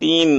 3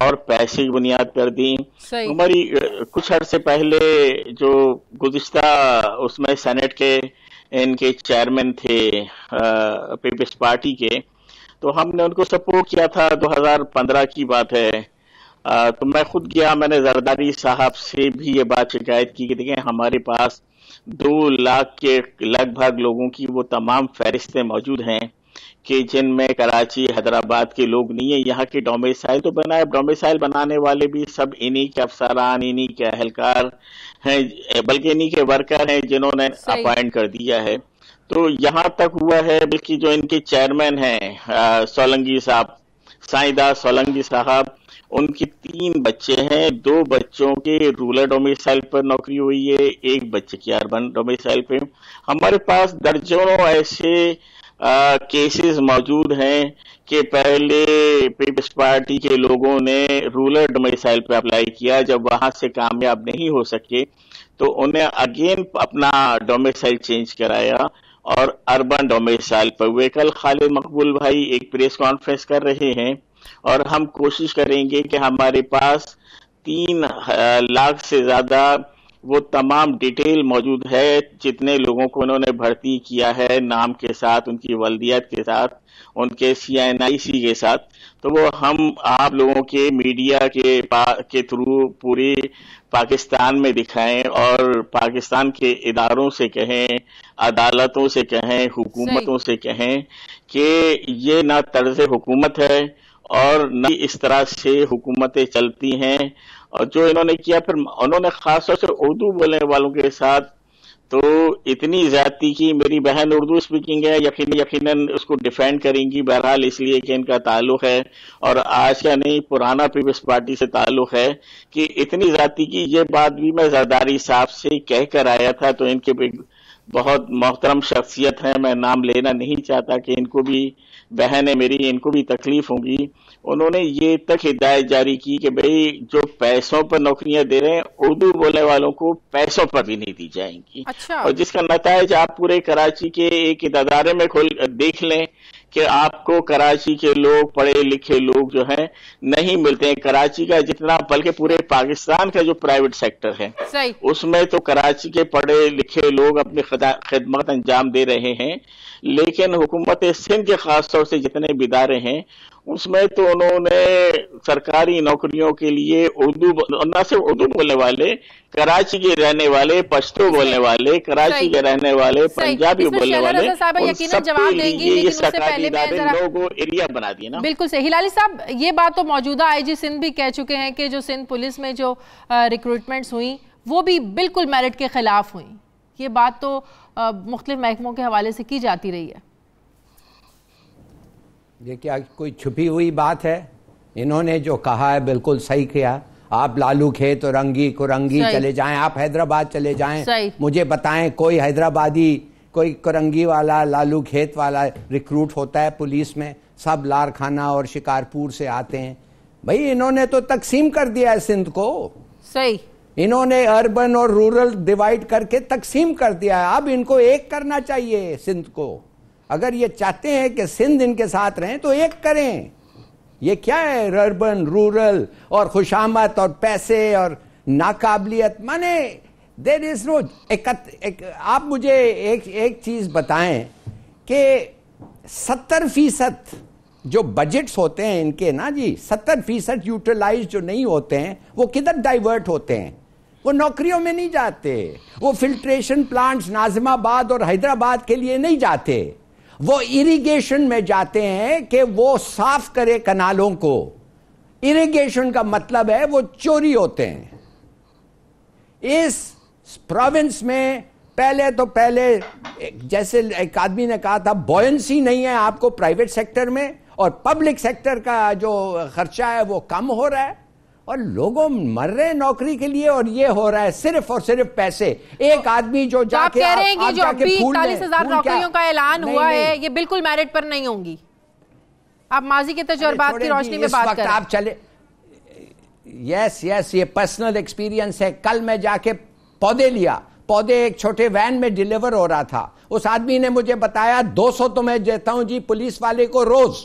اور پیسے کی بنیاد پر دی. ہماری کچھ عرصے پہلے جو گزشتہ اس میں سینٹ کے ان کے چیئرمین تھے پیپلز پارٹی کے, تو ہم نے ان کو سپورٹ کیا تھا. 2015 کی بات ہے. تو میں خود گیا, میں نے زرداری صاحب سے بھی یہ بات شکایت کی کہ دیکھیں ہمارے پاس 2 لاکھ کے لگ بھگ لوگوں کی وہ تمام فہرستیں موجود ہیں کہ جن میں کراچی حیدرآباد کے لوگ نہیں ہیں. یہاں کے ڈومیسائل تو بنائے, ڈومیسائل بنانے والے بھی سب انہی کے افسران, انہی کے اہلکار ہیں, بلکہ انہی کے ورکر ہیں جنہوں نے اپوائنٹ کر دیا ہے. تو یہاں تک ہوا ہے بلکہ جو ان کے چیئرمین ہیں سولنگی صاحب, سائیں سولنگی صاحب, ان کی 3 بچے ہیں. 2 بچوں کے رورل ڈومیسائل پر نوکری ہوئی ہے, 1 بچے کی اربن ڈومیسائل پہ. ہمارے پاس درجنوں ایسے کیسز موجود ہیں کہ پہلے پیپلز پارٹی کے لوگوں نے رورل ڈومیسائل پہ اپلائی کیا, جب وہاں سے کامیاب نہیں ہو سکے تو انہیں اگین اپنا ڈومیسائل چینج کرایا اور اربن ڈومیسائل پر ہوئے. کل خالد مقبول بھائی ایک پریس کانفرنس کر رہے ہیں اور ہم کوشش کریں گے کہ ہمارے پاس 3 لاکھ سے زیادہ وہ تمام ڈیٹیل موجود ہے جتنے لوگوں کو انہوں نے بھرتی کیا ہے, نام کے ساتھ, ان کی والدیت کے ساتھ, ان کے CNIC کے ساتھ. تو وہ ہم آپ لوگوں کے میڈیا کے تھرو پوری پاکستان میں دکھائیں اور پاکستان کے اداروں سے کہیں, عدالتوں سے کہیں, حکومتوں سے کہیں کہ یہ نہ طرز حکومت ہے اور نہ اس طرح سے حکومتیں چلتی ہیں. اور جو انہوں نے کیا, پھر انہوں نے خاص طور سے اردو بولنے والوں کے ساتھ تو اتنی زیادتی کی. میری بہن اردو اسپیکنگ ہے, یقیناً اس کو ڈیفینڈ کریں گی بہرحال, اس لیے کہ ان کا تعلق ہے اور آج کا نہیں پرانا پیپلز پارٹی سے تعلق ہے, کہ اتنی زیادتی کی. یہ بات بھی میں زرداری صاحب سے کہہ کر آیا تھا, تو ان کے بہت محترم شخصیت ہیں, میں نام لینا نہیں چاہتا کہ ان کو بھی بہن ہے میری, ان کو بھی تکلیف ہوگی. انہوں نے یہ تک ہدایت جاری کی کہ بھئی جو پیسوں پر نوکریاں دے رہے ہیں اردو بولنے والوں کو پیسوں پر بھی نہیں دی جائیں گی. اور جس کا نتائج آپ پورے کراچی کے ایک ادارے میں دیکھ لیں کہ آپ کو کراچی کے لوگ, پڑھے لکھے لوگ جو ہیں نہیں ملتے ہیں. کراچی کا جتنا, بلکہ پورے پاکستان کا جو پرائیویٹ سیکٹر ہے اس میں تو کراچی کے پڑھے لکھے لوگ اپنی خدمت انجام دے رہے ہیں, لیکن حکومت سندھ کے خاص طور سے جتنے بھی ادارے ہیں اس میں تو انہوں نے سرکاری نوکریوں کے لیے اردو, نہ صرف اردو بولنے والے, کراچی کے رہنے والے, پشتو بولنے والے, کراچی کے رہنے والے, پنجابی بولنے والے, ان سب کے لیے یہ سرکاری ادارے لوگوں ایریا بنا دیے نا. بالکل صحیح. ہلالی صاحب, یہ بات تو موجودہ IG سندھ بھی کہہ چکے ہیں کہ جو سندھ پولیس میں جو ریکروٹمنٹس ہوئیں وہ بھی بالکل میرٹ کے خلاف ہوئیں. یہ بات تو مختلف محکموں کے حوالے سے کی جاتی رہی ہے. یہ کیا کوئی چھپی ہوئی بات ہے؟ انہوں نے جو کہا ہے بالکل صحیح کیا. آپ لالو کھیت اور رنگی کرنگی چلے جائیں, آپ حیدرآباد چلے جائیں, مجھے بتائیں کوئی حیدرآبادی, کوئی کرنگی والا, لالو کھیت والا ریکروٹ ہوتا ہے پولیس میں؟ سب لارکھانہ اور شکارپور سے آتے ہیں. بھئی انہوں نے تو تقسیم کر دیا ہے سندھ کو. صحیح, انہوں نے اربن اور رورل ڈیوائیڈ کر کے تقسیم کر دیا ہے. اب ان کو ایک کرنا چاہیے سندھ کو. اگر یہ چاہتے ہیں کہ سندھ ان کے ساتھ رہیں تو ایک کریں. یہ کیا ہے اربن, رورل اور خوشامد اور پیسے اور ناقابلیت؟ مانے دیر از نو. آپ مجھے ایک چیز بتائیں کہ 70% جو بجٹس ہوتے ہیں ان کے نا جی, 70% یوٹیلائز جو نہیں ہوتے ہیں وہ کدھر ڈائیورٹ ہوتے ہیں؟ وہ نوکریوں میں نہیں جاتے. وہ فلٹریشن پلانٹس ناظم آباد اور حیدرآباد کے لیے نہیں جاتے, وہ اریگیشن میں جاتے ہیں کہ وہ صاف کرے کنالوں کو. اریگیشن کا مطلب ہے وہ چوری ہوتے ہیں. اس پروونس میں پہلے جیسے ایک آدمی نے کہا تھا بوئنسی نہیں ہے آپ کو پرائیویٹ سیکٹر میں, اور پبلک سیکٹر کا جو خرچہ ہے وہ کم ہو رہا ہے, اور لوگوں مر رہے ہیں نوکری کے لیے, اور یہ ہو رہا ہے صرف اور صرف پیسے. ایک آدمی جو جا کے کہہ رہے ہیں کہ جو ابھی 41,000 نوکریوں کا اعلان ہوا ہے یہ بالکل میرٹ پر نہیں ہوں گی. آپ ماضی کے تجربات کی روشنی میں بات کریں. آپ چلے, یس یہ پرسنل ایکسپیرینس ہے. کل میں جا کے پودے ایک چھوٹے وین میں ڈیلیور ہو رہا تھا. اس آدمی نے مجھے بتایا 200 تو میں دیتا ہوں جی پولیس والے کو روز.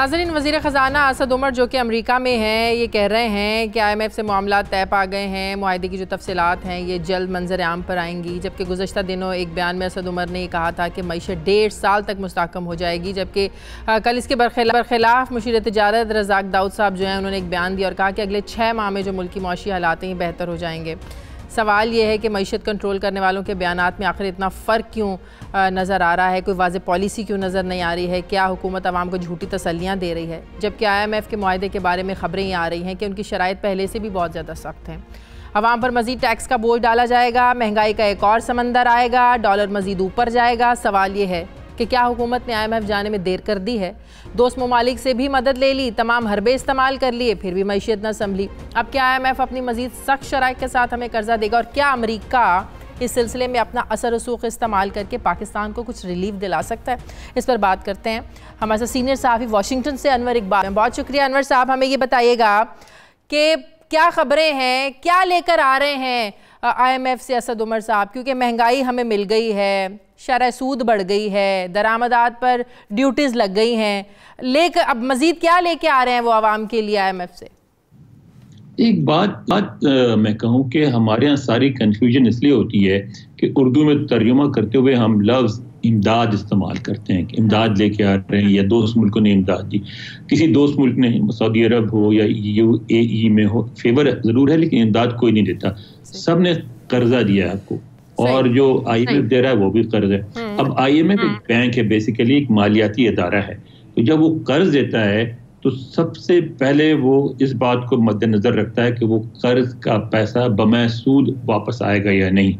ناظرین، وزیر خزانہ اسد عمر جو کہ امریکہ میں ہیں، یہ کہہ رہے ہیں کہ آئی ایم ایف سے معاملات طے پا گئے ہیں، معاہدے کی جو تفصیلات ہیں یہ جلد منظر عام پر آئیں گی، جبکہ گزشتہ دنوں ایک بیان میں اسد عمر نے یہ کہا تھا کہ معیشت 1.5 سال تک مستحکم ہو جائے گی، جبکہ کل اس کے برخلاف مشیر تجارت رزاق داؤد صاحب جو ہیں انہوں نے ایک بیان دیا اور کہا کہ اگلے 6 ماہ میں جو ملکی معاشی حالات ہیں بہتر ہو جائیں گے۔ سوال یہ ہے کہ معیشت کنٹرول کرنے والوں کے بیانات میں آخر اتنا فرق کیوں نظر آ رہا ہے، کوئی واضح پالیسی کیوں نظر نہیں آ رہی ہے، کیا حکومت عوام کو جھوٹی تسلیاں دے رہی ہے، جبکہ آئی ایم ایف کے معاہدے کے بارے میں خبریں یہ آ رہی ہیں کہ ان کی شرائط پہلے سے بھی بہت زیادہ سخت ہیں۔ عوام پر مزید ٹیکس کا بوجھ ڈالا جائے گا، مہنگائی کا ایک اور سمندر آئے گا، ڈالر مزید اوپر جائے گا۔ سوال یہ ہے کہ کیا حکومت نے آئی ایم ایف جانے میں دیر کر دی ہے؟ دوست ممالک سے بھی مدد لے لی، تمام حربے استعمال کر لیے، پھر بھی معیشت نہ سنبھلی۔ اب کیا آئی ایم ایف اپنی مزید سخت شرائط کے ساتھ ہمیں قرضہ دے گا، اور کیا امریکہ اس سلسلے میں اپنا اثر رسوخ استعمال کر کے پاکستان کو کچھ ریلیف دلا سکتا ہے؟ اس پر بات کرتے ہیں ہمارے ساتھ سینئر صحافی واشنگٹن سے انور اقبال۔ بہت شکریہ انور صاحب، ہمیں یہ بتائیے گا کہ کیا خبریں ہیں، کیا لے کر آ رہے ہیں آئی ایم ایف سے اسد عمر صاحب، کیونکہ مہنگائی ہمیں مل گئی ہے، شرح سود بڑھ گئی ہے، درآمدات پر ڈیوٹیز لگ گئی ہیں، اب مزید کیا لے کے آ رہے ہیں وہ عوام کے لیے آئی ایم ایف سے؟ ایک بات میں کہوں کہ ہمارے یہاں ساری کنفیوژن اس لیے ہوتی ہے کہ اردو میں ترجمہ کرتے ہوئے ہم لفظ امداد استعمال کرتے ہیں کہ امداد لے کے آ رہے ہیں یا دوست ملکوں نے امداد دی۔ کسی دوست ملک نے سعودی عرب ہو یا یو اے ای میں ہو فیور ضرور ہے، لیکن امداد کوئی نہیں دیتا، سب نے قرضہ دیا ہے آپ کو، اور جو آئی ایم ایف دے رہا ہے وہ بھی قرض ہے۔ اب آئی ایم ایف ایک بینک ہے، بیسیکلی ایک مالیاتی ادارہ ہے، تو جب وہ قرض دیتا ہے تو سب سے پہلے وہ اس بات کو مد نظر رکھتا ہے کہ وہ قرض کا پیسہ بمع سود واپس آئے گا یا نہیں۔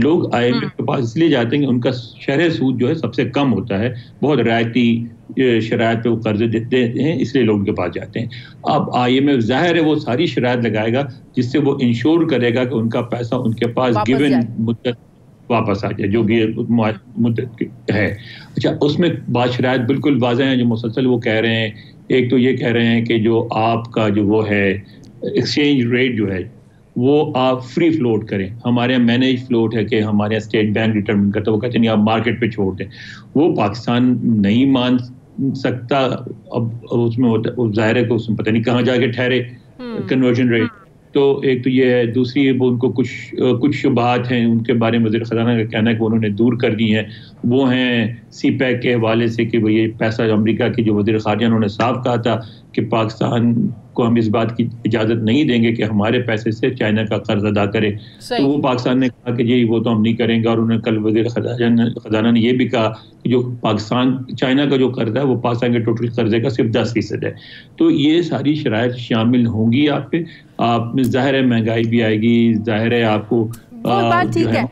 لوگ آئی ایم ایف کے پاس اس لیے جاتے ہیں کہ ان کا شرح سود جو ہے سب سے کم ہوتا ہے، بہت رعایتی شرائط پہ وہ قرض دیتے ہیں، اس لیے لوگ ان کے پاس جاتے ہیں۔ اب آئی ایم ایف ظاہر ہے وہ ساری شرائط لگائے گا جس سے وہ انشور کرے گا کہ ان کا پیسہ ان کے پاس گیون مدت واپس آ جائے، جو بھی مدت ہے۔ اچھا، اس میں بعض شرائط بالکل واضح ہیں جو مسلسل وہ کہہ رہے ہیں۔ ایک تو یہ کہہ رہے ہیں کہ جو آپ کا جو وہ ہے ایکسچینج ریٹ جو ہے وہ آپ فری فلوٹ کریں۔ ہمارے یہاں مینیج فلوٹ ہے کہ ہمارے یہاں اسٹیٹ بینک ڈٹرمن کرتا ہے، وہ کہتے ہیں آپ مارکیٹ پہ چھوڑ دیں، وہ پاکستان نہیں مان سکتا۔ اب اس میں ظاہر ہے کہ اس میں پتہ نہیں کہاں جا کے ٹھہرے کنورژن ریٹ۔ تو ایک تو یہ ہے، دوسری وہ ان کو کچھ شبہات ہیں ان کے بارے میں وزیر خزانہ کا کہنا ہے کہ انہوں نے دور کر دی ہیں، وہ ہیں سی پیک کے حوالے سے کہ وہ یہ پیسہ امریکہ کے جو وزیر خارجہ انہوں نے صاف کہا تھا کہ پاکستان کو ہم اس بات کی اجازت نہیں دیں گے کہ ہمارے پیسے سے چائنا کا قرض ادا کرے، تو وہ پاکستان نے کہا کہ جی وہ تو ہم نہیں کریں گے، اور انہوں نے کل وزیر خزانہ نے یہ بھی کہا کہ جو پاکستان چائنا کا جو قرض ہے وہ پاکستان کے ٹوٹل قرضے کا صرف 10% ہے۔ تو یہ ساری شرائط شامل ہوں گی آپ پہ، آپ میں ظاہر ہے مہنگائی بھی آئے گی، ظاہر ہے آپ کو بات ٹھیک ہے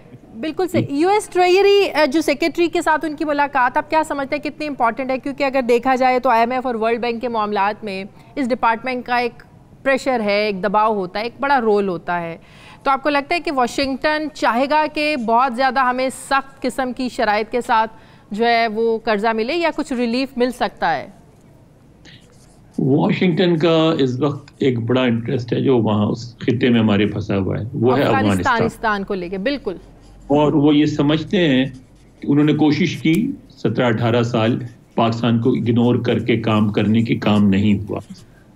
بالکل سے۔ یو ایس ٹریجری جو سیکرٹری کے ساتھ ان کی ملاقات آپ کیا سمجھتے ہیں کتنی امپورٹنٹ ہے؟ کیونکہ اگر دیکھا جائے تو آئی ایم ایف اور ورلڈ بینک کے معاملات میں اس ڈپارٹمنٹ کا ایک پریشر ہے، ایک دباؤ ہوتا ہے، ایک بڑا رول ہوتا ہے، تو آپ کو لگتا ہے کہ واشنگٹن چاہے گا کہ بہت زیادہ ہمیں سخت قسم کی شرائط کے ساتھ جو ہے وہ قرضہ ملے، یا کچھ ریلیف مل سکتا ہے؟ واشنگٹن کا اس وقت ایک بڑا انٹرسٹ ہے جو وہاں اس خطے میں ہمارے پھنسا ہوا ہے، وہ ہے افغانستان کو لے کے۔ بالکل، اور وہ یہ سمجھتے ہیں کہ انہوں نے کوشش کی 17-18 سال پاکستان کو اگنور کر کے کام کرنے کی، کام نہیں ہوا،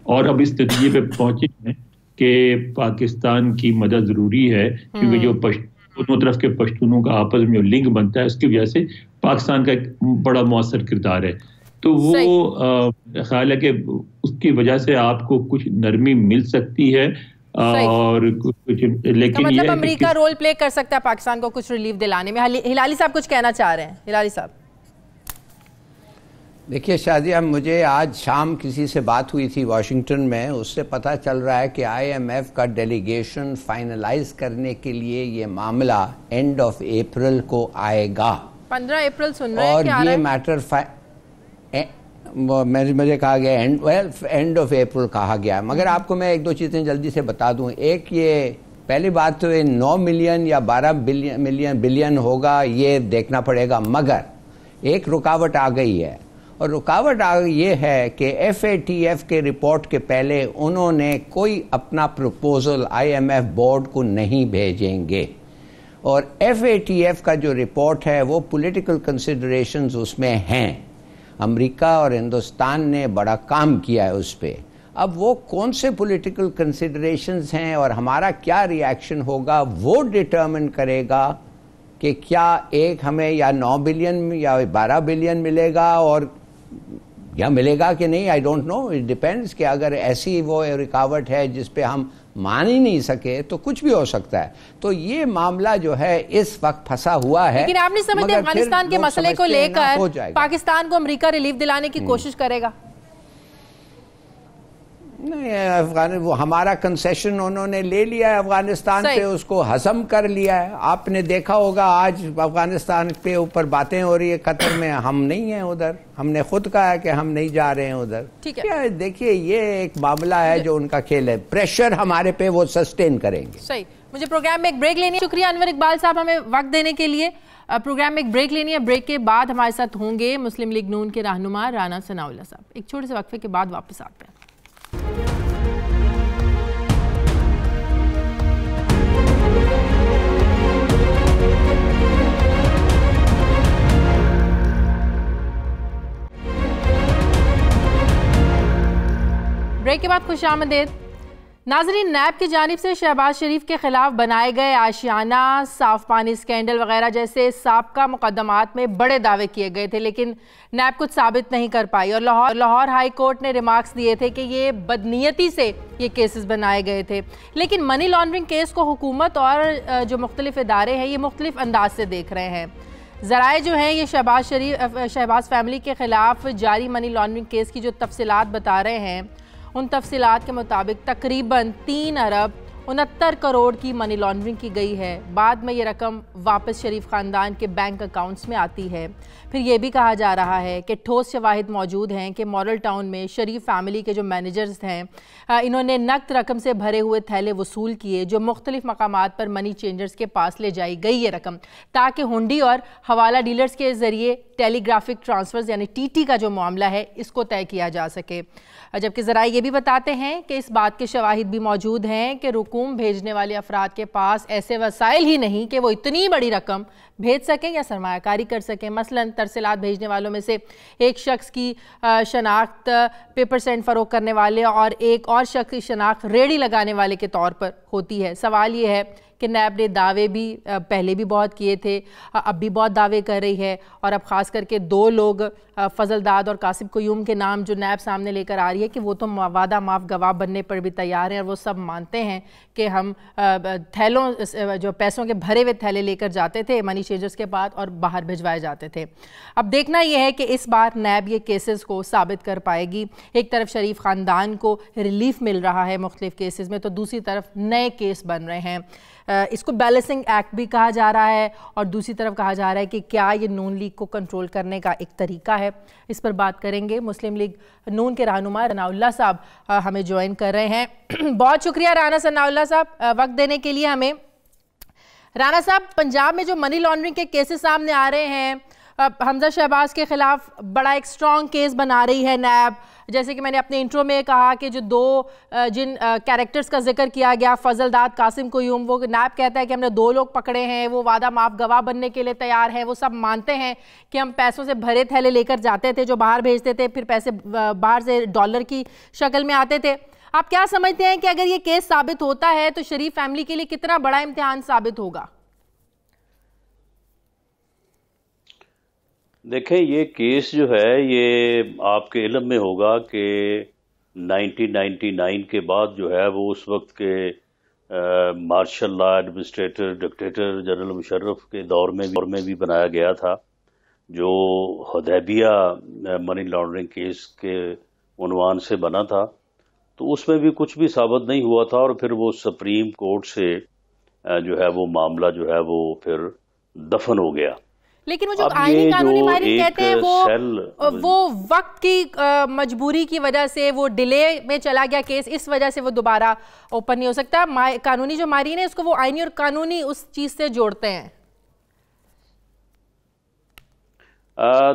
اور اب اس نتیجے پہ پہنچے ہیں کہ پاکستان کی مدد ضروری ہے، کیونکہ جو دونوں طرف کے پشتونوں کا آپس میں لنک بنتا ہے اس کی وجہ سے پاکستان کا ایک بڑا مؤثر کردار ہے۔ تو وہ خیال ہے کہ اس کی وجہ سے آپ کو کچھ نرمی مل سکتی ہے، اور لیکن مطلب امریکہ رول پلے کر سکتا ہے پاکستان کو کچھ ریلیف دلانے میں۔ ہلالی صاحب کچھ کہنا چاہ رہے ہیں؟ ہلالی صاحب دیکھیے شازیہ، مجھے آج شام کسی سے بات ہوئی تھی واشنگٹن میں، اس سے پتہ چل رہا ہے کہ آئی ایم ایف کا ڈیلیگیشن فائنلائز کرنے کے لیے یہ معاملہ اینڈ آف اپریل کو آئے گا۔ 15 اپریل سن رہے ہیں، اور یہ میٹر مجھے کہا گیا اینڈ آف اپریل کہا گیا، مگر آپ کو میں ایک دو چیزیں جلدی سے بتا دوں۔ ایک، یہ پہلی بات تو 9 ملین یا 12 بلین ہوگا یہ دیکھنا پڑے گا، مگر ایک رکاوٹ آ گئی ہے، اور رکاوٹ یہ ہے کہ ایف اے ٹی ایف کے رپورٹ کے پہلے انہوں نے کوئی اپنا proposal I M F board کو نہیں بھیجیں گے، اور ایف اے ٹی ایف کا جو رپورٹ ہے وہ پولیٹیکل کنسیڈریشنز اس میں ہیں، امریکہ اور ہندوستان نے بڑا کام کیا ہے اس پہ. اب وہ کون سے پولیٹیکل کنسیڈریشنز ہیں اور ہمارا کیا ری ایکشن ہوگا وہ ڈٹرمن کرے گا کہ کیا ایک ہمیں یا 9 بلین یا 12 بلین ملے گا اور یا ملے گا کہ نہیں. I don't know, it depends کہ اگر ایسی وہ رکاوٹ ہے جس پہ ہم مان ہی نہیں سکے تو کچھ بھی ہو سکتا ہے. تو یہ معاملہ جو ہے اس وقت پھنسا ہوا ہے. لیکن آپ نہیں سمجھتے افغانستان کے مسئلے کو لے کر پاکستان کو امریکہ ریلیف دلانے کی کوشش کرے گا؟ نہیں, وہ ہمارا کنسیشن انہوں نے لے لیا ہے افغانستان پہ, اس کو ہضم کر لیا ہے. آپ نے دیکھا ہوگا آج افغانستان پہ اوپر باتیں ہو رہی ہے قطر میں, ہم نہیں ہیں ادھر, ہم نے خود کہا ہے کہ ہم نہیں جا رہے ہیں ادھر. دیکھیے یہ ایک معاملہ ہے جو ان کا کھیل ہے, پریشر ہمارے پہ وہ سسٹین کریں گے. صحیح. مجھے پروگرام میں ایک بریک لینی ہے. شکریہ انور اقبال صاحب ہمیں وقت دینے کے لیے. پروگرام میں ایک بریک لینی ہے. بریک کے بعد ہمارے ساتھ ہوں گے مسلم لیگ نون کے رہنما رانا ثناء اللہ صاحب. ایک چھوٹے سے وقفے کے بعد واپس آتے ہیں. بریک کے بعد خوش آمدید. ناظرین, نیب کی جانب سے شہباز شریف کے خلاف بنائے گئے آشیانہ, صاف پانی اسکینڈل وغیرہ جیسے سابقہ مقدمات میں بڑے دعوے کیے گئے تھے, لیکن نیب کچھ ثابت نہیں کر پائی. اور لاہور ہائی کورٹ نے ریمارکس دیے تھے کہ یہ بدنیتی سے یہ کیسز بنائے گئے تھے. لیکن منی لانڈرنگ کیس کو حکومت اور جو مختلف ادارے ہیں یہ مختلف انداز سے دیکھ رہے ہیں. ذرائع جو ہیں یہ شہباز فیملی کے خلاف جاری منی لانڈرنگ کیس کی جو تفصیلات بتا رہے ہیں, ان تفصیلات کے مطابق تقریباً 3 ارب 69 کروڑ کی منی لانڈرنگ کی گئی ہے. بعد میں یہ رقم واپس شریف خاندان کے بینک اکاؤنٹس میں آتی ہے. پھر یہ بھی کہا جا رہا ہے کہ ٹھوس شواہد موجود ہیں کہ ماڈل ٹاؤن میں شریف فیملی کے جو مینیجرز ہیں انہوں نے نقد رقم سے بھرے ہوئے تھیلے وصول کیے, جو مختلف مقامات پر منی چینجرز کے پاس لے جائی گئی یہ رقم, تاکہ ہنڈی اور حوالہ ڈیلرز کے ذریعے ٹیلی گرافک ٹرانسفرز یعنی TT کا جو معاملہ ہے اس کو طے کیا جا سکے. جبکہ ذرائع یہ بھی بتاتے ہیں کہ اس بات کے شواہد بھی موجود ہیں کہ رقوم بھیجنے والے افراد کے پاس ایسے وسائل ہی نہیں کہ وہ اتنی بڑی رقم بھیج سکیں یا سرمایہ کاری کر سکیں. مثلاً ترسیلات بھیجنے والوں میں سے ایک شخص کی شناخت پیپر سینڈ فروخت کرنے والے اور ایک اور شخص کی شناخت ریڑھی لگانے والے کے طور پر ہوتی ہے. سوال یہ ہے کہ نیب نے دعوے بھی پہلے بھی بہت کیے تھے, اب بھی بہت دعوے کر رہی ہے, اور اب خاص کر کے 2 لوگ فضل داد اور قاسم قیوم کے نام جو نیب سامنے لے کر آ رہی ہے کہ وہ تو وعدہ معاف گواہ بننے پر بھی تیار ہیں, اور وہ سب مانتے ہیں کہ ہم تھیلوں جو پیسوں کے بھرے ہوئے تھیلے لے کر جاتے تھے منی چینجرز کے بعد اور باہر بھجوائے جاتے تھے. اب دیکھنا یہ ہے کہ اس بار نیب یہ کیسز کو ثابت کر پائے گی. ایک طرف شریف خاندان کو ریلیف مل رہا ہے مختلف کیسز میں, تو دوسری طرف نئے کیس بن رہے ہیں. اس کو بیلنسنگ ایکٹ بھی کہا جا رہا ہے, اور دوسری طرف کہا جا رہا ہے کہ کیا یہ نون لیگ کو کنٹرول کرنے کا ایک طریقہ ہے. اس پر بات کریں گے. مسلم لیگ نون کے رہنما ثناء اللہ صاحب ہمیں جوائن کر رہے ہیں. بہت شکریہ رانا ثناء اللہ صاحب وقت دینے کے لیے ہمیں. رانا صاحب, پنجاب میں جو منی لانڈرنگ کے کیسز سامنے آ رہے ہیں, حمزہ شہباز کے خلاف بڑا ایک سٹرونگ کیس بنا رہی ہے نیب. جیسے کہ میں نے اپنے انٹرو میں کہا کہ جو 2 جن کیریکٹرز کا ذکر کیا گیا, فضل داد, قاسم قیوم, وہ نیب کہتا ہے کہ ہم نے 2 لوگ پکڑے ہیں, وہ وعدہ معاف گواہ بننے کے لیے تیار ہیں. وہ سب مانتے ہیں کہ ہم پیسوں سے بھرے تھیلے لے کر جاتے تھے جو باہر بھیجتے تھے, پھر پیسے باہر سے ڈالر کی شکل میں آتے تھے. آپ کیا سمجھتے ہیں کہ اگر یہ کیس ثابت ہوتا ہے تو شریف فیملی کے لیے کتنا بڑا امتحان ثابت ہوگا؟ دیکھیں, یہ کیس جو ہے یہ آپ کے علم میں ہوگا کہ 1999 کے بعد جو ہے وہ اس وقت کے martial law administrator dictator general Musharraf کے دور میں بھی بنایا گیا تھا, جو حدیبیہ منی لانڈرنگ کیس کے عنوان سے بنا تھا. تو اس میں بھی کچھ بھی ثابت نہیں ہوا تھا, اور پھر وہ سپریم کورٹ سے جو ہے وہ معاملہ جو ہے وہ پھر دفن ہو گیا. لیکن وہ جو آئینی قانونی ماہرین کہتے ہیں وہ وقت کی مجبوری کی وجہ سے وہ ڈیلے میں چلا گیا کیس, اس وجہ سے وہ دوبارہ اوپن نہیں ہو سکتا. قانونی جو ماہرین ہیں اس کو وہ آئینی اور قانونی اس چیز سے جوڑتے ہیں.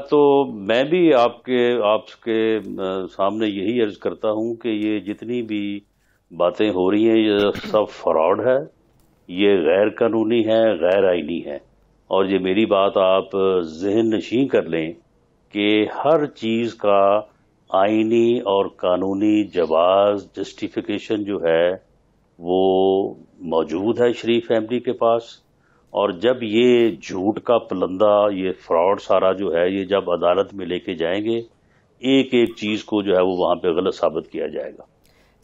تو میں بھی آپ کے سامنے یہی عرض کرتا ہوں کہ یہ جتنی بھی باتیں ہو رہی ہیں یہ سب فراڈ ہے, یہ غیر قانونی ہے, غیر آئینی ہے. اور یہ میری بات آپ ذہن نشین کر لیں کہ ہر چیز کا آئینی اور قانونی جواز جسٹیفیکیشن جو ہے وہ موجود ہے شریف فیملی کے پاس، اور جب یہ جھوٹ کا پلندہ، یہ فراڈ سارا جو ہے، یہ جب عدالت میں لے کے جائیں گے، ایک ایک چیز کو جو ہے وہ وہاں پہ غلط ثابت کیا جائے گا۔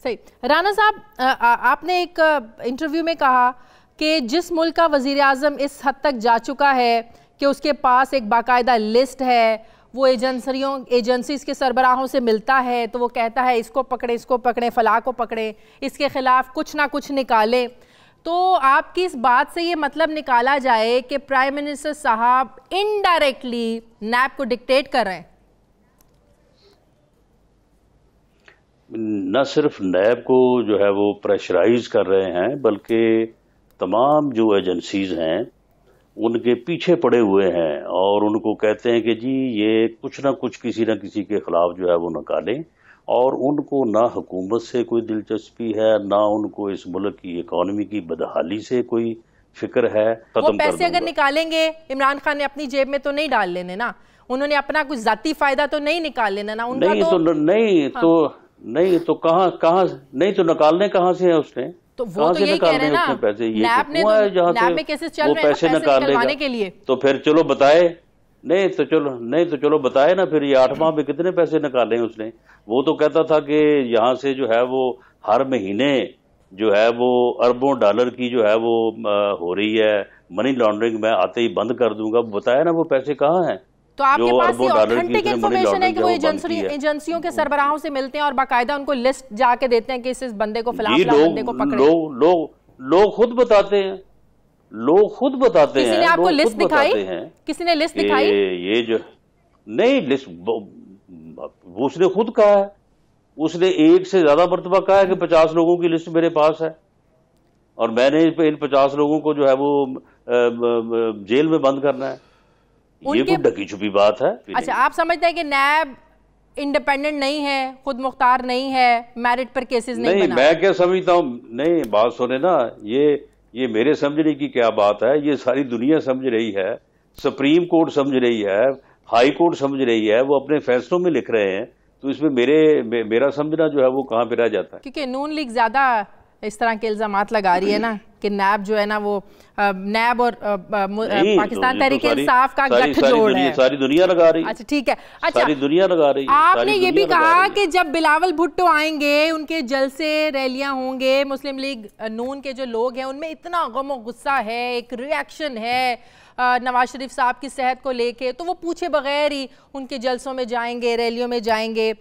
صحیح۔ رانا صاحب، آپ نے ایک انٹرویو میں کہا کہ جس ملک کا وزیر اعظم اس حد تک جا چکا ہے کہ اس کے پاس ایک باقاعدہ لسٹ ہے، وہ ایجنسیز کے سربراہوں سے ملتا ہے تو وہ کہتا ہے اس کو پکڑیں، فلاں کو پکڑیں، اس کے خلاف کچھ نہ کچھ نکالیں، تو آپ کی اس بات سے یہ مطلب نکالا جائے کہ پرائم منسٹر صاحب انڈائریکٹلی نیب کو ڈکٹیٹ کر رہے ہیں؟ نہ صرف نیب کو جو ہے وہ پریشرائز کر رہے ہیں، بلکہ تمام جو ایجنسیز ہیں ان کے پیچھے پڑے ہوئے ہیں اور ان کو کہتے ہیں کہ جی یہ کچھ نہ کچھ کسی نہ کسی کے خلاف جو ہے وہ نکالیں، اور ان کو نہ حکومت سے کوئی دلچسپی ہے، نہ ان کو اس ملک کی اکانومی کی بدحالی سے کوئی فکر ہے۔ وہ پیسے اگر نکالیں گے عمران خان نے اپنی جیب میں تو نہیں ڈال لینے نا، انہوں نے اپنا کچھ ذاتی فائدہ تو نہیں نکال لینا نا، ان کا نہیں تو کہاں نہیں تو نکالنے کہاں سے ہیں اس نے؟ تو وہ تو یہی کہہ رہے ہیں نا، نیب میں کیسز چل رہے ہیں پیسے نکالوانے کے لیے، تو پھر چلو بتائے، نہیں تو چلو بتائے نا پھر یہ 8 ماہ میں کتنے پیسے نکالے اس نے؟ وہ تو کہتا تھا کہ یہاں سے جو ہے وہ ہر مہینے جو ہے وہ اربوں ڈالر کی جو ہے وہ ہو رہی ہے منی لانڈرنگ، میں آتے ہی بند کر دوں گا۔ بتایا نا وہ پیسے کہاں ہیں؟ تو آپ کے پاس یہ آتھینٹک انفارمیشن ہے کہ وہ ایجنسیوں کے سربراہوں سے ملتے ہیں اور باقاعدہ ان کو لسٹ جا کے دیتے ہیں کہ اس بندے کو فلاں بندے کو پکڑیں؟ لوگ خود بتاتے ہیں، کسی نے آپ کو لسٹ دکھائی؟ کسی نے لسٹ دکھائی؟ یہ جو نہیں لسٹ اس نے خود کہا ہے، اس نے ایک سے زیادہ مرتبہ کہا ہے کہ 50 لوگوں کی لسٹ میرے پاس ہے اور میں نے ان 50 لوگوں کو جو ہے وہ جیل میں بند کرنا ہے۔ یہ کوئی ڈکی چھپی بات ہے؟ اچھا، آپ سمجھتے ہیں کہ نیب انڈیپینڈنٹ نہیں ہے، خود مختار نہیں ہے، میرٹ پر کیسز نہیں بنا؟ میں کیا سمجھتا ہوں، نہیں بات سنے نا، یہ میرے سمجھنے کی کیا بات ہے، یہ ساری دنیا سمجھ رہی ہے، سپریم کورٹ سمجھ رہی ہے، ہائی کورٹ سمجھ رہی ہے، وہ اپنے فیصلوں میں لکھ رہے ہیں، تو اس میں میرا سمجھنا جو ہے وہ کہاں پہ رہ جاتا ہے؟ کیونکہ نون لیگ زیادہ اس طرح کے الزامات لگا رہی ہے نا کہ نیب جو ہے نا وہ نیب اور پاکستان تحریک انصاف کا گٹھ جوڑ ہے، ساری دنیا لگا رہی ہے۔ اچھا ٹھیک ہے، ساری دنیا لگا رہی ہے۔ آپ نے یہ بھی کہا کہ جب بلاول بھٹو آئیں گے، ان کے جلسے ریلیاں ہوں گے، مسلم لیگ نون کے جو لوگ ہیں ان میں اتنا غم و غصہ ہے، ایک ری ایکشن ہے نواز شریف صاحب کی صحت کو لے کے، تو وہ پوچھے بغیر ہی ان کے جلسوں میں جائیں گے، ریلیوں میں جائیں گے۔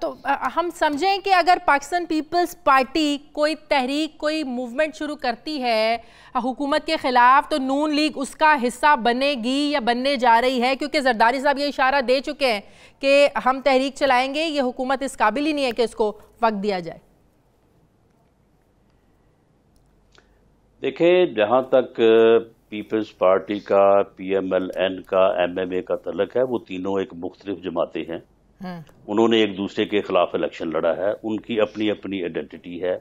تو ہم سمجھیں کہ اگر پاکستان پیپلز پارٹی کوئی تحریک، کوئی موومنٹ شروع کرتی ہے حکومت کے خلاف، تو نون لیگ اس کا حصہ بنے گی یا بننے جا رہی ہے؟ کیونکہ زرداری صاحب یہ اشارہ دے چکے ہیں کہ ہم تحریک چلائیں گے، یہ حکومت اس قابل ہی نہیں ہے کہ اس کو وقت دیا جائے۔ دیکھیں، جہاں تک پیپلز پارٹی کا، پی ایم ایل این کا، ایم ایم اے کا تعلق ہے، وہ تینوں ایک مختلف جماعتیں ہیں، انہوں نے ایک دوسرے کے خلاف الیکشن لڑا ہے، ان کی اپنی اپنی آئیڈینٹی ہے،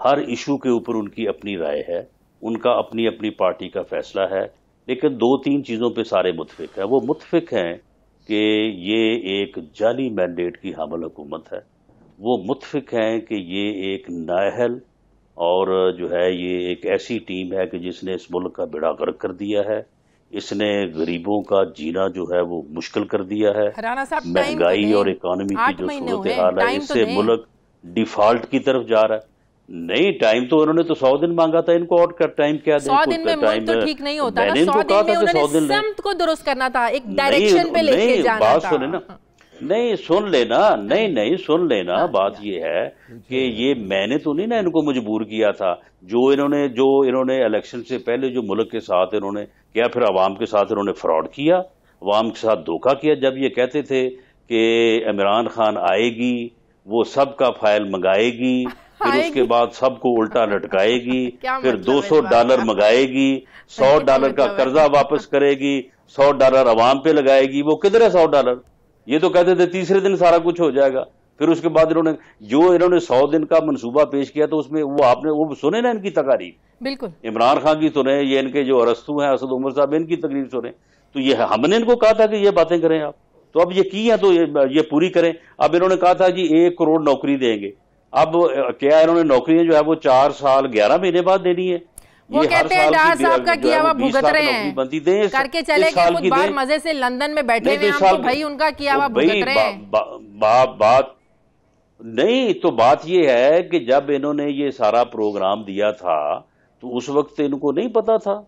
ہر ایشو کے اوپر ان کی اپنی رائے ہے، ان کا اپنی اپنی پارٹی کا فیصلہ ہے، لیکن 2-3 چیزوں پہ سارے متفق ہیں۔ وہ متفق ہیں کہ یہ ایک جعلی مینڈیٹ کی حامل حکومت ہے، وہ متفق ہیں کہ یہ ایک نااہل اور جو ہے یہ ایک ایسی ٹیم ہے کہ جس نے اس ملک کا بیڑا غرق کر دیا ہے، اس نے غریبوں کا جینا جو ہے وہ مشکل کر دیا ہے، مہنگائی اور اکانومی کی جو صورتحال ہے اس سے ملک ڈیفالٹ کی طرف جا رہا ہے۔ نہیں، ٹائم تو انہوں نے تو 100 دن مانگا تھا، ان کو اور کا ٹائم کیا دیں؟ 100 دن میں ملک تو ٹھیک نہیں ہوتا نا، 100 دن میں انہوں نے سمت کو درست کرنا تھا، ایک ڈائریکشن پہ لے کے جانا تھا۔ بات سنیں نا، نہیں سن لینا، نہیں سن لینا، بات یہ ہے کہ یہ میں نے تو نہیں نا ان کو مجبور کیا تھا، جو انہوں نے الیکشن سے پہلے جو ملک کے ساتھ انہوں نے کیا، پھر عوام کے ساتھ انہوں نے فراڈ کیا، عوام کے ساتھ دھوکہ کیا، جب یہ کہتے تھے کہ عمران خان آئے گی، وہ سب کا فائل منگائے گی، پھر اس کے بعد سب کو الٹا لٹکائے گی، پھر $200 منگائے گی، $100 کا قرضہ واپس کرے گی، $100 عوام پہ لگائے گی، وہ کدھر ہے $100؟ یہ تو کہتے تھے تیسرے دن سارا کچھ ہو جائے گا، پھر اس کے بعد انہوں نے 100 دن کا منصوبہ پیش کیا، تو اس میں وہ آپ نے وہ سنے نا ان کی تقاریر، بالکل عمران خان کی سنیں، یہ ان کے جو ارسطو ہیں اسد عمر صاحب، ان کی تقریر سنیں، تو یہ ہم نے ان کو کہا تھا کہ یہ باتیں کریں آپ، تو اب یہ کی ہے تو یہ پوری کریں. اب انہوں نے کہا تھا جی 1 کروڑ نوکری دیں گے. اب کیا انہوں نے نوکریاں جو ہے وہ 4 سال 11 مہینے بعد دینی ہے؟ وہ کہتے ہیں ڈار صاحب کا کیا ہوا بھگت رہے ہیں کر کے چلے گئے خود باہر مزے سے لندن میں بیٹھے ہوئے ہم تو بھائی ان کا کیا ہوا بھگت رہے ہیں. بات نہیں تو بات یہ ہے کہ جب انہوں نے یہ سارا پروگرام دیا تھا تو اس وقت ان کو نہیں پتا تھا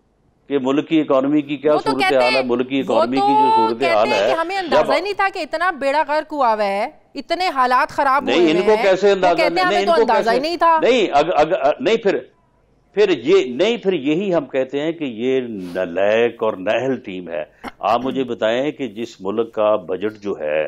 کہ ملک کی اکانومی کی کیا صورتحال ہے. ملک کی اکانومی کی جو صورتحال ہے ہمیں اندازہ ہی نہیں تھا کہ اتنا بیڑا غرق ہوا ہوا ہے, اتنے حالات خراب ہوئے ہیں. نہیں ان کو کیسے اندازہ ہی نہیں تھا. نہیں پھر یہی ہم کہتے ہیں کہ یہ نالائق اور نااہل ٹیم ہے. آپ مجھے بتائیں کہ جس ملک کا بجٹ جو ہے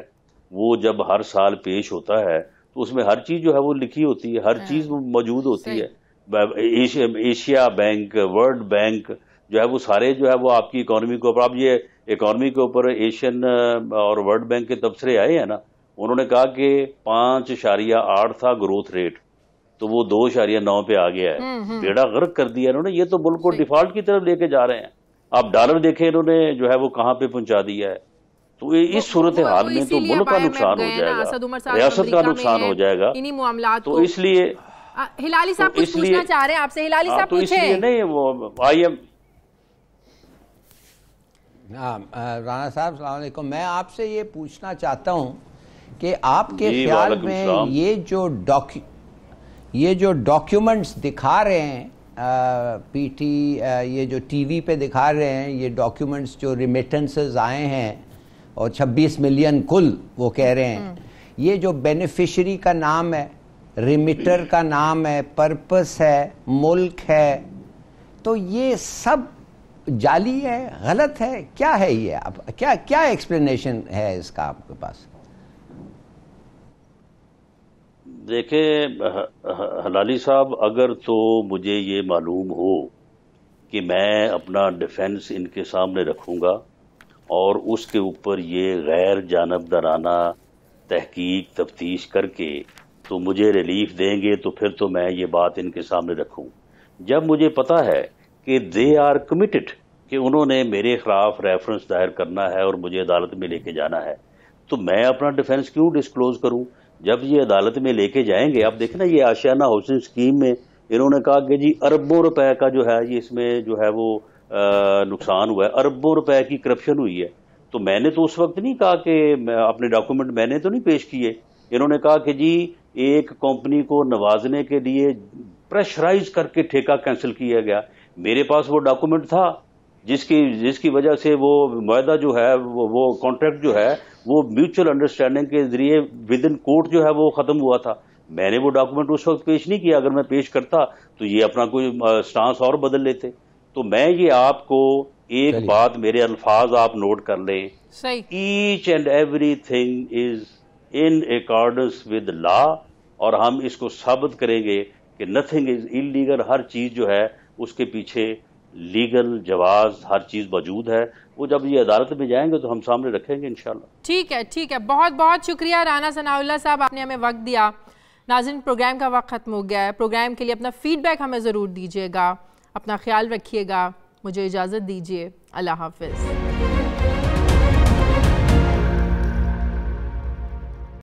وہ جب ہر سال پیش ہوتا ہے تو اس میں ہر چیز جو ہے وہ لکھی ہوتی ہے, ہر چیز موجود ہوتی ہے. ایشیا بینک, ورلڈ بینک جو ہے وہ سارے جو ہے وہ آپ کی اکانومی کے اوپر, اب یہ اکانومی کے اوپر ایشین اور ورلڈ بینک کے تبصرے آئے ہیں نا, انہوں نے کہا کہ 5.8 تھا گروتھ ریٹ تو وہ 2.9 پہ آ گیا ہے. بیڑا غرق کر دیا انہوں نے. یہ تو ملک کو ڈیفالٹ کی طرف لے کے جا رہے ہیں. آپ ڈالر دیکھیں انہوں نے جو ہے وہ کہاں پہ پہنچا دیا ہے. تو اس صورتحال میں تو ملک کا نقصان ہو جائے گا, ریاست کا نقصان ہو جائے گا. تو اس لیے ہلالی صاحب کچھ پوچھنا چاہ رہے ہیں آپ سے. ہلالی صاحب تو اس لیے نہیں وہ آئی ایم رانا صاحب السلام علیکم. میں آپ سے یہ پوچھنا چاہتا ہوں کہ آپ کے خیال میں یہ جو ڈاکیومنٹس دکھا رہے ہیں پی ٹی, یہ جو ٹی وی پہ دکھا رہے ہیں یہ ڈاکیومنٹس جو ریمیٹنسز آئے ہیں اور 26 ملین کل وہ کہہ رہے ہیں, یہ جو بینیفیشری کا نام ہے, ریمیٹر کا نام ہے, پرپس ہے, ملک ہے, تو یہ سب جعلی ہے, غلط ہے, کیا ہے یہ؟ کیا ایکسپلینیشن ہے اس کا آپ کے پاس؟ دیکھیں ہلالی صاحب, اگر تو مجھے یہ معلوم ہو کہ میں اپنا ڈیفنس ان کے سامنے رکھوں گا اور اس کے اوپر یہ غیر جانبدارانہ تحقیق تفتیش کر کے تو مجھے ریلیف دیں گے تو پھر تو میں یہ بات ان کے سامنے رکھوں. جب مجھے پتا ہے کہ دے آر کمیٹڈ کہ انہوں نے میرے خلاف ریفرنس دائر کرنا ہے اور مجھے عدالت میں لے کے جانا ہے, تو میں اپنا ڈیفنس کیوں ڈسکلوز کروں؟ جب یہ عدالت میں لے کے جائیں گے, آپ دیکھیں نا یہ آشیانہ ہاؤسنگ اسکیم میں انہوں نے کہا کہ جی اربوں روپے کا جو ہے یہ اس میں جو ہے وہ نقصان ہوا ہے, اربوں روپے کی کرپشن ہوئی ہے. تو میں نے تو اس وقت نہیں کہا کہ اپنے ڈاکومنٹ میں نے تو نہیں پیش کیے. انہوں نے کہا کہ جی ایک کمپنی کو نوازنے کے لیے پریشرائز کر کے ٹھیکہ کینسل کیا گیا. میرے پاس وہ ڈاکومنٹ تھا جس کی وجہ سے وہ معاہدہ جو ہے وہ کانٹریکٹ جو ہے وہ میوچل انڈرسٹینڈنگ کے ذریعے ود ان کورٹ جو ہے وہ ختم ہوا تھا. میں نے وہ ڈاکومنٹ اس وقت پیش نہیں کیا. اگر میں پیش کرتا تو یہ اپنا کوئی سٹانس اور بدل لیتے. تو میں یہ آپ کو ایک بات, میرے الفاظ آپ نوٹ کر لیں, each and everything is in accordance with law, اور ہم اس کو ثابت کریں گے کہ نتھنگ از انلیگل. ہر چیز جو ہے اس کے پیچھے لیگل جواز ہر چیز موجود ہے. وہ جب یہ عدالت میں جائیں گے تو ہم سامنے رکھیں گے انشاءاللہ. ٹھیک ہے. بہت بہت شکریہ رانا ثناء اللہ صاحب, آپ نے ہمیں وقت دیا. ناظرین پروگرام کا وقت ختم ہو گیا ہے. پروگرام کے لیے اپنا فیڈ بیک ہمیں ضرور دیجیے گا. اپنا خیال رکھیے گا. مجھے اجازت دیجیے. اللہ حافظ.